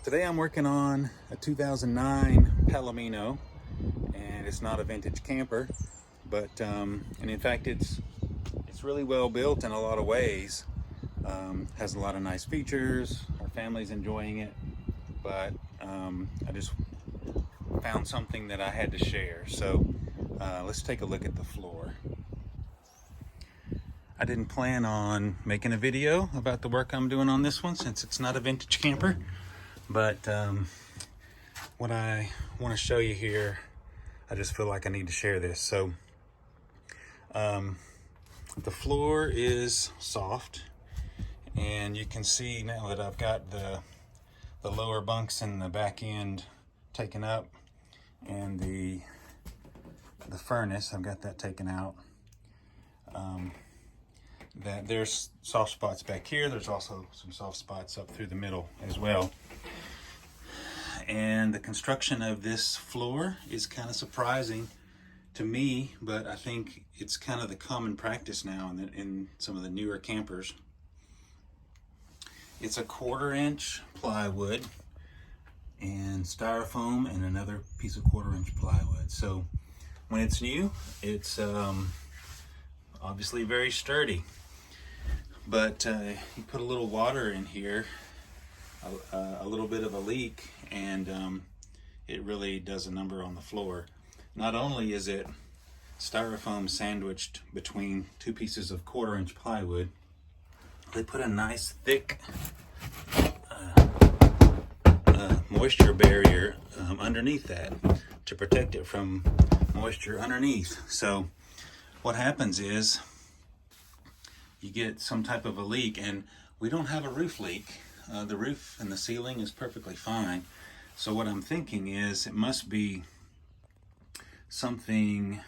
Today I'm working on a 2009 Palomino, and it's not a vintage camper, but and in fact it's really well built in a lot of ways. Has a lot of nice features. Our family's enjoying it, but I just found something that I had to share. So let's take a look at the floor. I didn't plan on making a video about the work I'm doing on this one since it's not a vintage camper, but what I want to show you here, I just feel like I need to share this. So the floor is soft, and you can see now that I've got the lower bunks and the back end taken up, and the furnace, I've got that taken out. That there's soft spots back here. There's also some soft spots up through the middle as well. And the construction of this floor is kind of surprising to me, but I think it's kind of the common practice now in some of the newer campers. It's a 1/4 inch plywood and styrofoam and another piece of 1/4 inch plywood. So when it's new, it's obviously very sturdy. But you put a little water in here, a little bit of a leak, and it really does a number on the floor. Not only is it styrofoam sandwiched between two pieces of 1/4 inch plywood, they put a nice thick moisture barrier underneath that to protect it from moisture underneath. So what happens is you get some type of a leak, and we don't have a roof leak. The roof and the ceiling is perfectly fine. So what I'm thinking is it must be something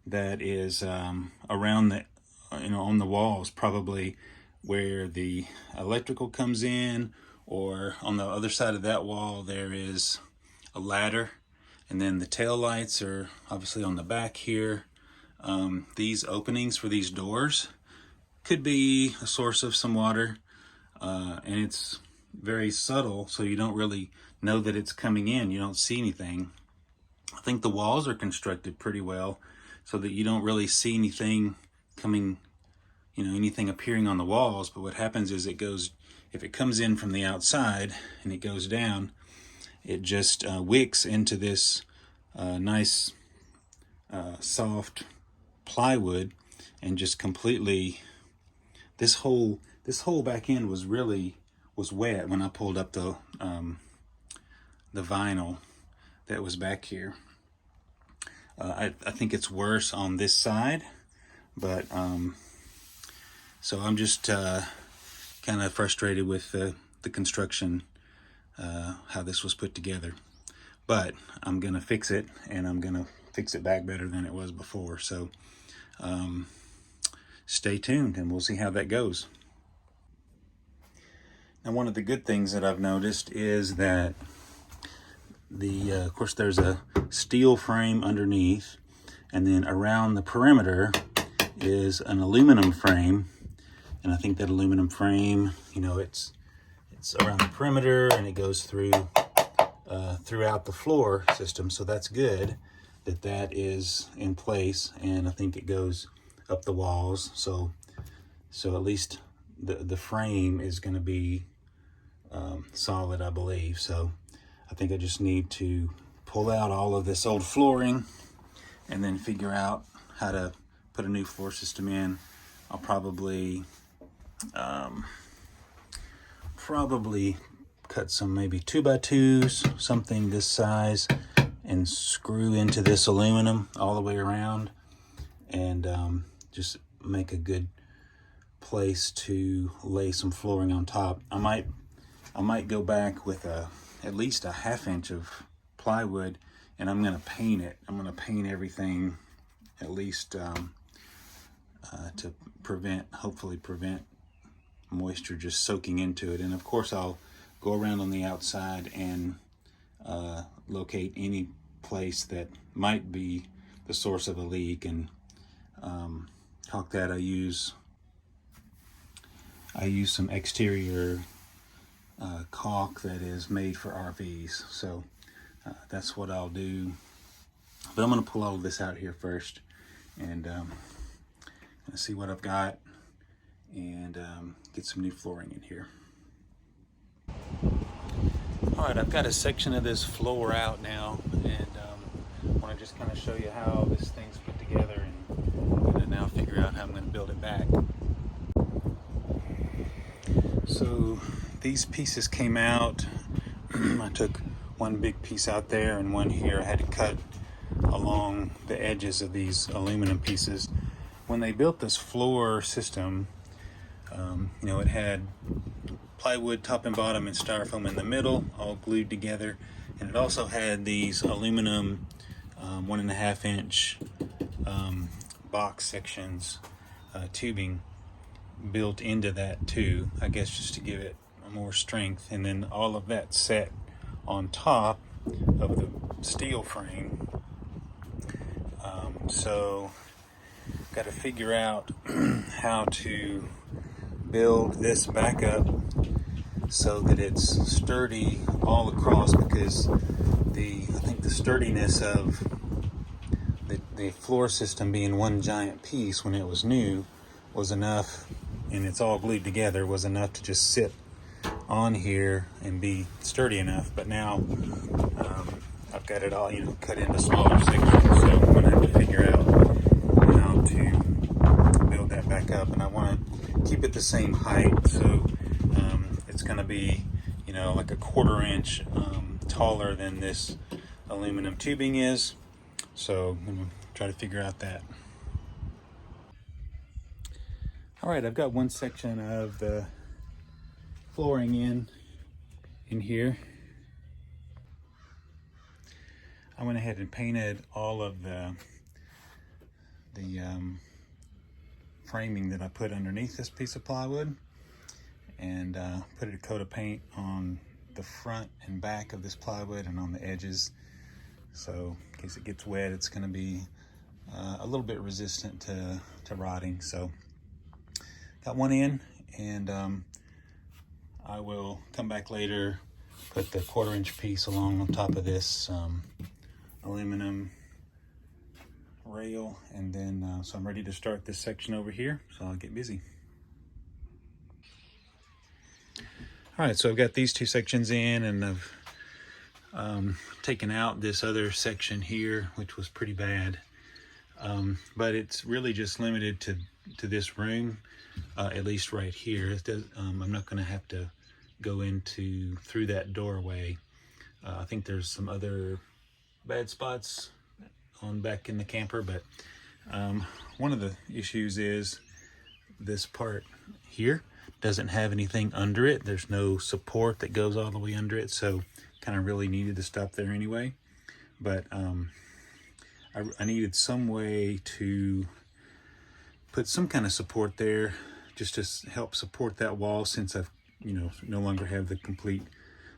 that is around the, on the walls, probably where the electrical comes in, or on the other side of that wall there is a ladder, and then the tail lights are obviously on the back here. These openings for these doors could be a source of some water, and it's very subtle, so you don't really know that it's coming in. You don't see anything. I think the walls are constructed pretty well so that you don't really see anything coming, anything appearing on the walls. But what happens is if it comes in from the outside and it goes down, it just wicks into this nice soft plywood, and just completely, this whole back end was wet when I pulled up the vinyl that was back here. I think it's worse on this side, but so I'm just kind of frustrated with the construction, how this was put together. But I'm gonna fix it, and I'm gonna fix it back better than it was before. So stay tuned and we'll see how that goes. Now, one of the good things that I've noticed is that of course there's a steel frame underneath, and then around the perimeter is an aluminum frame. And I think that aluminum frame, it's around the perimeter, and it goes throughout the floor system. So that's good that is in place, and I think it goes up the walls. So at least the frame is going to be solid, I believe. So I think I just need to pull out all of this old flooring and then figure out how to put a new floor system in. I'll probably cut some maybe 2x2s, something this size, and screw into this aluminum all the way around, and just make a good place to lay some flooring on top. I might go back with at least a 1/2 inch of plywood, and I'm gonna paint it. I'm gonna paint everything at least to hopefully prevent moisture just soaking into it. And of course I'll go around on the outside and locate any place that might be the source of a leak, and caulk that. I use some exterior caulk that is made for RVs. So that's what I'll do. But I'm going to pull all of this out here first and see what I've got and get some new flooring in here. All right, I've got a section of this floor out now, and I want to just kind of show you how this thing's put together, and I'm going to now figure out how I'm going to build it back. So these pieces came out. I took one big piece out there and one here. I had to cut along the edges of these aluminum pieces. When they built this floor system, it had plywood top and bottom and styrofoam in the middle, all glued together, and it also had these aluminum 1.5 inch box sections, tubing built into that too, I guess just to give it more strength, and then all of that set on top of the steel frame. So got to figure out how to build this back up so that it's sturdy all across, because I think the sturdiness of the floor system being one giant piece when it was new was enough, and it's all glued together, was enough to just sit on here and be sturdy enough. But now I've got it all cut into smaller sections, so I'm going to have to figure out how to build that back up, and I want to keep it the same height, so it's going to be like a 1/4 inch taller than this aluminum tubing is. So I'm going to try to figure out that. All right, I've got one section of the flooring in here. I went ahead and painted all of the framing that I put underneath this piece of plywood, and put a coat of paint on the front and back of this plywood and on the edges. So in case it gets wet, it's going to be a little bit resistant to rotting. So got one in, and I will come back later, put the 1/4 inch piece along on top of this aluminum rail, and then so I'm ready to start this section over here, so I'll get busy. All right, so I've got these two sections in, and I've taken out this other section here, which was pretty bad, but it's really just limited to this room, at least right here. It does, I'm not going to have to go through that doorway. I think there's some other bad spots on back in the camper, but one of the issues is this part here doesn't have anything under it. There's no support that goes all the way under it, so kind of really needed to stop there anyway. But I needed some way to put some kind of support there, just to help support that wall, since I've no longer have the complete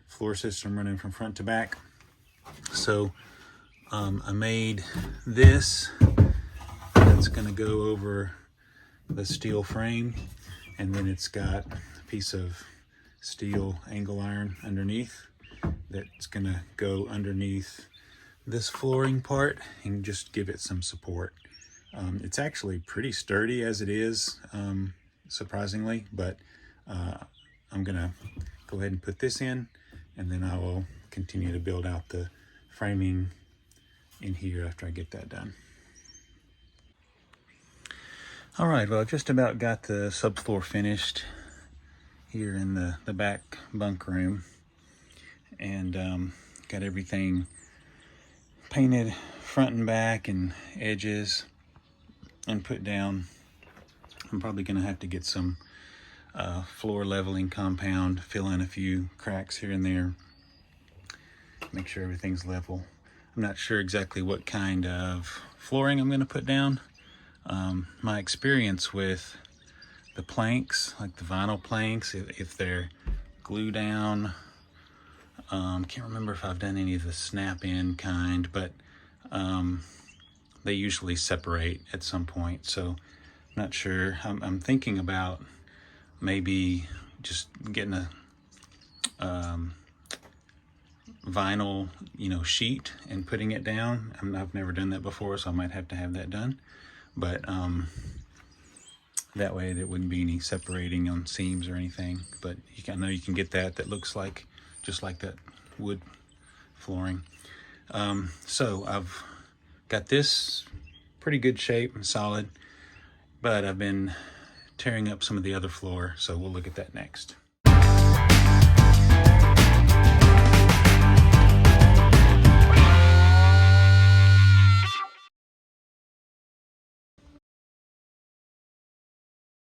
floor system running from front to back. So I made this that's going to go over the steel frame, and then it's got a piece of steel angle iron underneath that's going to go underneath this flooring part and just give it some support. It's actually pretty sturdy as it is, surprisingly, but I'm going to go ahead and put this in, and then I will continue to build out the framing in here after I get that done. All right, well, I just about got the subfloor finished here in the back bunk room, and got everything painted front and back and edges and put down. I'm probably going to have to get some floor leveling compound, fill in a few cracks here and there, make sure everything's level. I'm not sure exactly what kind of flooring I'm going to put down. My experience with the planks, like the vinyl planks, if they're glue down, can't remember if I've done any of the snap-in kind, but they usually separate at some point, so I'm not sure. I'm thinking about maybe just getting vinyl, sheet and putting it down. I've never done that before, so I might have to have that done. But that way there wouldn't be any separating on seams or anything. But I know you can get that looks like just like that wood flooring. So I've got this pretty good shape and solid, but I've been tearing up some of the other floor, so we'll look at that next.